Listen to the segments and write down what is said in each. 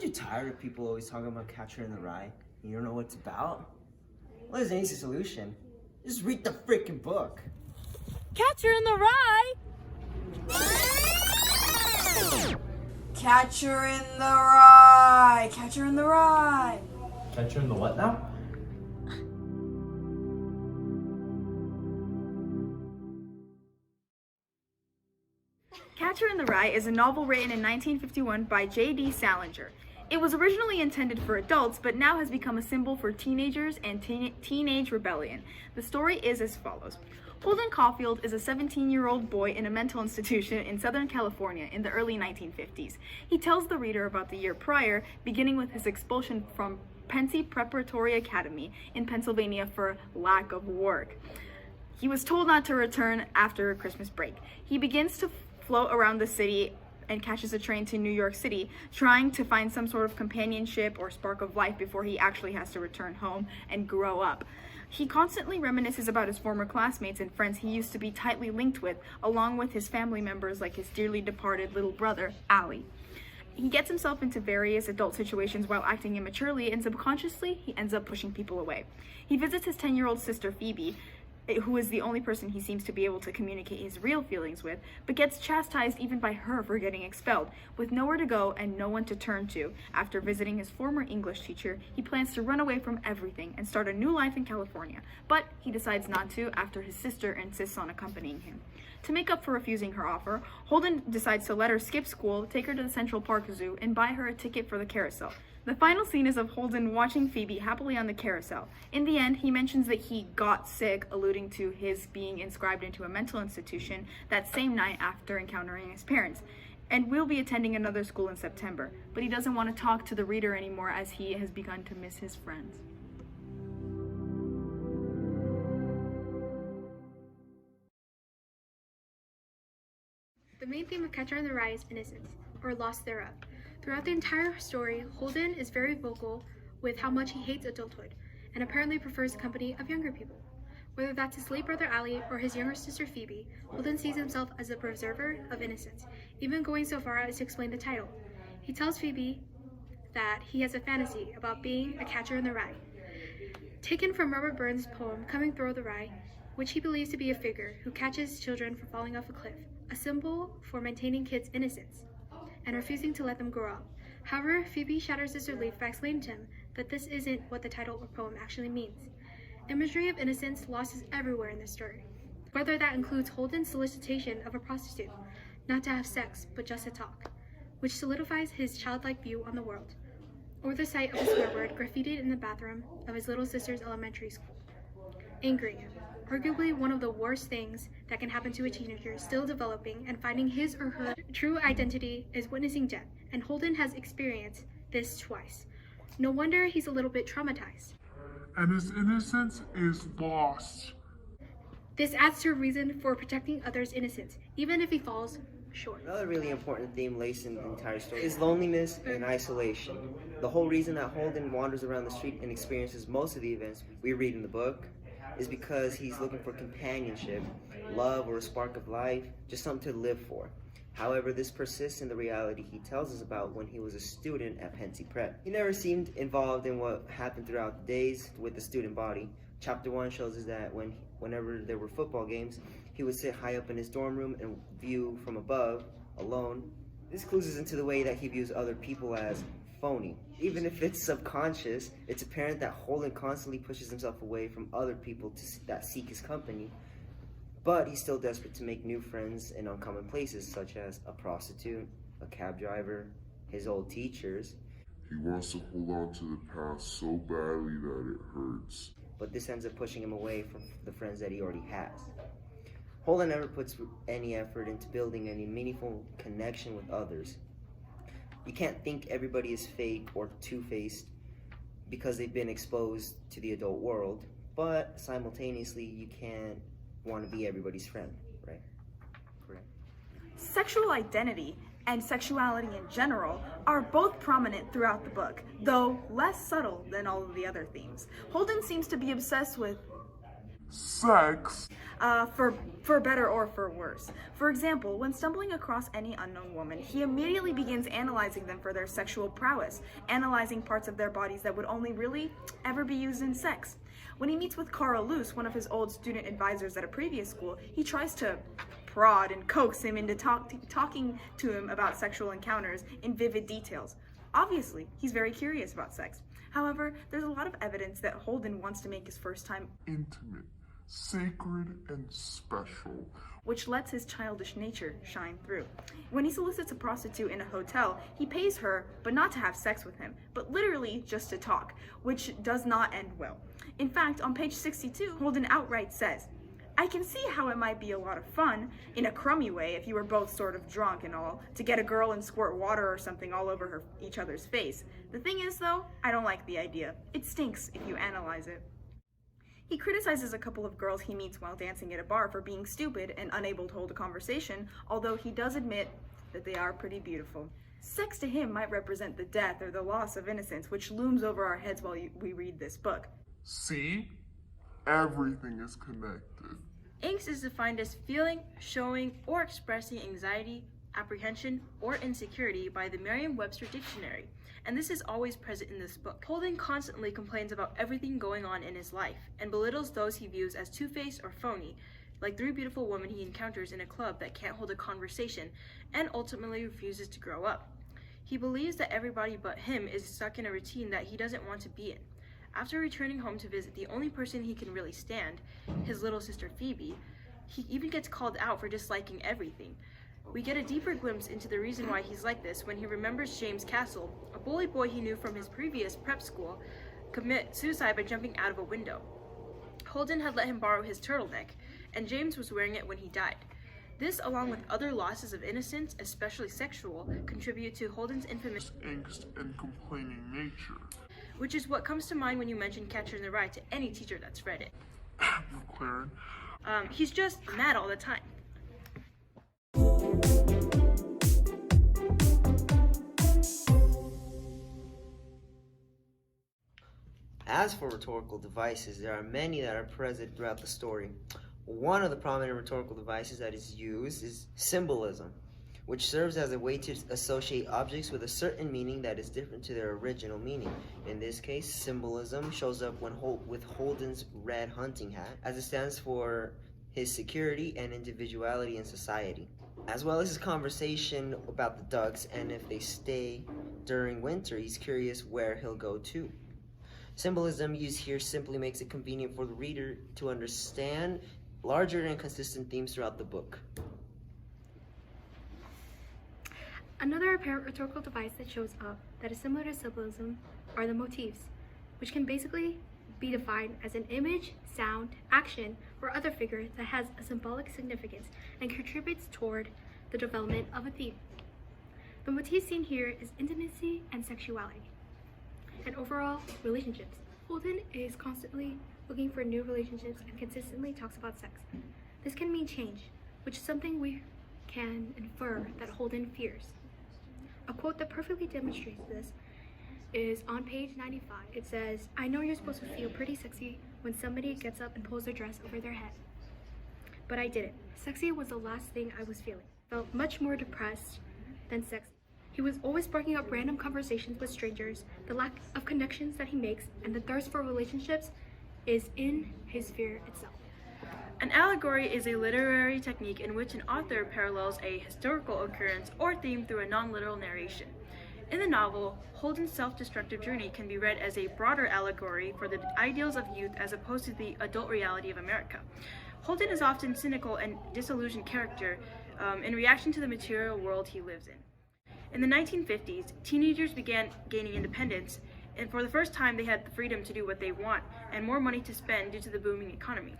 you tired of people always talking about Catcher in the Rye? You don't know what it's about? Well, there's an easy solution. Just read the freaking book. Catcher in the Rye? Catcher in the Rye! Catcher in the Rye! Catcher in the what now? Catcher in the Rye is a novel written in 1951 by J.D. Salinger. It was originally intended for adults, but now has become a symbol for teenagers and teenage rebellion. The story is as follows. Holden Caulfield is a 17-year-old boy in a mental institution in Southern California in the early 1950s. He tells the reader about the year prior, beginning with his expulsion from Pensy Preparatory Academy in Pennsylvania for lack of work. He was told not to return after Christmas break. He begins to float around the city and catches a train to New York City, trying to find some sort of companionship or spark of life before he actually has to return home and grow up. He constantly reminisces about his former classmates and friends he used to be tightly linked with, along with his family members like his dearly departed little brother, Allie. He gets himself into various adult situations while acting immaturely, and subconsciously, he ends up pushing people away. He visits his 10-year-old sister, Phoebe, who is the only person he seems to be able to communicate his real feelings with, but gets chastised even by her for getting expelled. With nowhere to go and no one to turn to, after visiting his former English teacher, he plans to run away from everything and start a new life in California, but he decides not to after his sister insists on accompanying him. To make up for refusing her offer, Holden decides to let her skip school, take her to the Central Park Zoo, and buy her a ticket for the carousel. The final scene is of Holden watching Phoebe happily on the carousel. In the end, he mentions that he got sick, alluding to his being inscribed into a mental institution that same night after encountering his parents, and will be attending another school in September. But he doesn't want to talk to the reader anymore as he has begun to miss his friends. The main theme of Catcher in the Rye is innocence, or loss thereof. Throughout the entire story, Holden is very vocal with how much he hates adulthood, and apparently prefers the company of younger people. Whether that's his late brother Allie or his younger sister Phoebe, Holden sees himself as the preserver of innocence, even going so far as to explain the title. He tells Phoebe that he has a fantasy about being a catcher in the rye. Taken from Robert Burns' poem Coming Through the Rye, which he believes to be a figure who catches children from falling off a cliff, a symbol for maintaining kids' innocence and refusing to let them grow up. However, Phoebe shatters this relief by explaining to him that this isn't what the title or poem actually means. Imagery of innocence lost is everywhere in this story, whether that includes Holden's solicitation of a prostitute, not to have sex, but just to talk, which solidifies his childlike view on the world, or the sight of a swear word graffitied in the bathroom of his little sister's elementary school, angering him. Arguably one of the worst things that can happen to a teenager still developing and finding his or her true identity is witnessing death, and Holden has experienced this twice. No wonder he's a little bit traumatized. And his innocence is lost. This adds to a reason for protecting others' innocence, even if he falls short. Another really important theme laced in the entire story is loneliness and isolation. The whole reason that Holden wanders around the street and experiences most of the events we read in the book is because he's looking for companionship, love, or a spark of life, just something to live for. However, this persists in the reality he tells us about when he was a student at Pensy Prep. He never seemed involved in what happened throughout the days with the student body. Chapter 1 shows us that whenever there were football games, he would sit high up in his dorm room and view from above, alone. This clues us into the way that he views other people as phony. Even if it's subconscious, it's apparent that Holden constantly pushes himself away from other people that seek his company, but he's still desperate to make new friends in uncommon places, such as a prostitute, a cab driver, his old teachers. He wants to hold on to the past so badly that it hurts. But this ends up pushing him away from the friends that he already has. Holden never puts any effort into building any meaningful connection with others. You can't think everybody is fake or two-faced because they've been exposed to the adult world, but simultaneously you can't want to be everybody's friend, right? Correct. Sexual identity and sexuality in general are both prominent throughout the book, though less subtle than all of the other themes. Holden seems to be obsessed with sex, for better or for worse. For example, when stumbling across any unknown woman, he immediately begins analyzing them for their sexual prowess, analyzing parts of their bodies that would only really ever be used in sex. When he meets with Carl Luce, one of his old student advisors at a previous school, he tries to prod and coax him into talking to him about sexual encounters in vivid details. Obviously, he's very curious about sex. However, there's a lot of evidence that Holden wants to make his first time intimate, sacred, and special. which lets his childish nature shine through. When he solicits a prostitute in a hotel, he pays her, but not to have sex with him, but literally just to talk, which does not end well. In fact, on page 62, Holden outright says, "I can see how it might be a lot of fun, in a crummy way if you were both sort of drunk and all, to get a girl and squirt water or something all over each other's face. The thing is though, I don't like the idea. It stinks if you analyze it." He criticizes a couple of girls he meets while dancing at a bar for being stupid and unable to hold a conversation, although he does admit that they are pretty beautiful. Sex to him might represent the death or the loss of innocence, which looms over our heads while we read this book. See? Everything is connected. Angst is defined as feeling, showing, or expressing anxiety, apprehension, or insecurity by the Merriam-Webster Dictionary, and this is always present in this book. Holden constantly complains about everything going on in his life, and belittles those he views as two-faced or phony, like three beautiful women he encounters in a club that can't hold a conversation, and ultimately refuses to grow up. He believes that everybody but him is stuck in a routine that he doesn't want to be in. After returning home to visit the only person he can really stand, his little sister Phoebe, he even gets called out for disliking everything. We get a deeper glimpse into the reason why he's like this when he remembers James Castle, a bully boy he knew from his previous prep school, commit suicide by jumping out of a window. Holden had let him borrow his turtleneck, and James was wearing it when he died. This, along with other losses of innocence, especially sexual, contribute to Holden's infamous Angst and complaining nature. which is what comes to mind when you mention Catcher in the Rye to any teacher that's read it. McLaren. He's just mad all the time. As for rhetorical devices, there are many that are present throughout the story. One of the prominent rhetorical devices that is used is symbolism, which serves as a way to associate objects with a certain meaning that is different to their original meaning. In this case, symbolism shows up with Holden's red hunting hat, as it stands for his security and individuality in society, as well as his conversation about the ducks, and if they stay during winter, he's curious where he'll go to. Symbolism used here simply makes it convenient for the reader to understand larger and consistent themes throughout the book. Another apparent rhetorical device that shows up that is similar to symbolism are the motifs, which can basically be defined as an image, sound, action, or other figure that has a symbolic significance and contributes toward the development of a theme. The motif seen here is intimacy and sexuality, and overall relationships. Holden is constantly looking for new relationships and consistently talks about sex. This can mean change, which is something we can infer that Holden fears. A quote that perfectly demonstrates this is on page 95. It says, "I know you're supposed to feel pretty sexy when somebody gets up and pulls their dress over their head. But I didn't. Sexy was the last thing I was feeling. Felt much more depressed than sexy." He was always sparking up random conversations with strangers. The lack of connections that he makes and the thirst for relationships is in his fear itself. An allegory is a literary technique in which an author parallels a historical occurrence or theme through a non-literal narration. In the novel, Holden's self-destructive journey can be read as a broader allegory for the ideals of youth as opposed to the adult reality of America. Holden is often cynical and disillusioned character in reaction to the material world he lives in. In the 1950s, teenagers began gaining independence, and for the first time they had the freedom to do what they want and more money to spend due to the booming economy.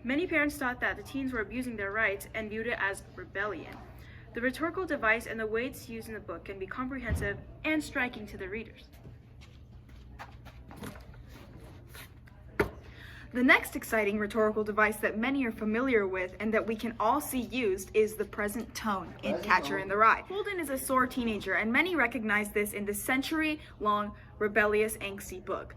Many parents thought that the teens were abusing their rights and viewed it as rebellion. The rhetorical device and the way it's used in the book can be comprehensive and striking to the readers. The next exciting rhetorical device that many are familiar with and that we can all see used is the present tone in Catcher in the Rye. Holden is a sore teenager, and many recognize this in the century-long rebellious, angsty book.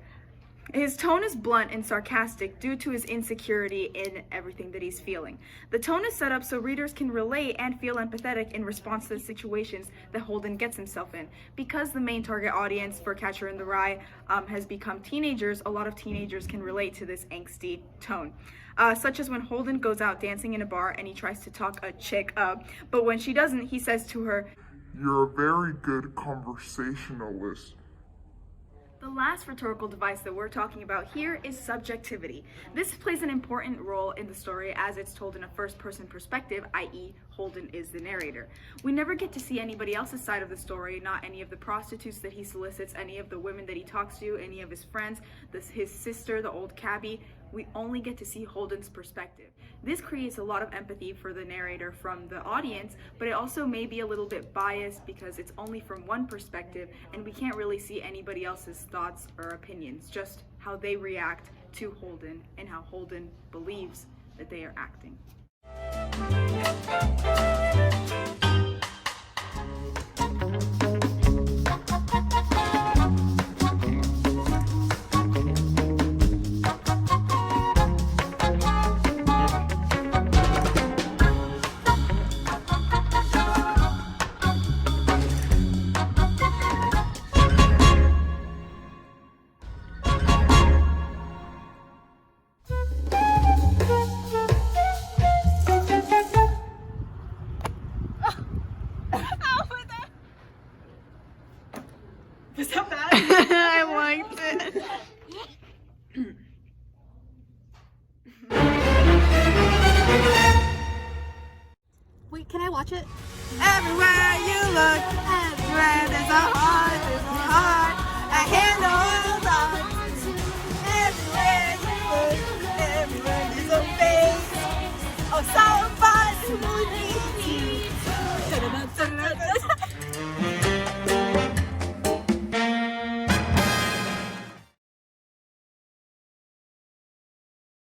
His tone is blunt and sarcastic due to his insecurity in everything that he's feeling. The tone is set up so readers can relate and feel empathetic in response to the situations that Holden gets himself in. Because the main target audience for Catcher in the Rye has become teenagers, a lot of teenagers can relate to this angsty tone. Such as when Holden goes out dancing in a bar and he tries to talk a chick up, but when she doesn't, he says to her, "You're a very good conversationalist." The last rhetorical device that we're talking about here is subjectivity. This plays an important role in the story as it's told in a first-person perspective, i.e. Holden is the narrator. We never get to see anybody else's side of the story, not any of the prostitutes that he solicits, any of the women that he talks to, any of his friends, his sister, the old cabbie. We only get to see Holden's perspective. This creates a lot of empathy for the narrator from the audience, but it also may be a little bit biased because it's only from one perspective and we can't really see anybody else's thoughts or opinions, just how they react to Holden and how Holden believes that they are acting. Was that bad? I liked it. Wait, can I watch it? Everywhere you look, everywhere there's a heart, a hand holds on. Everywhere you look, everywhere there's a face. Oh, so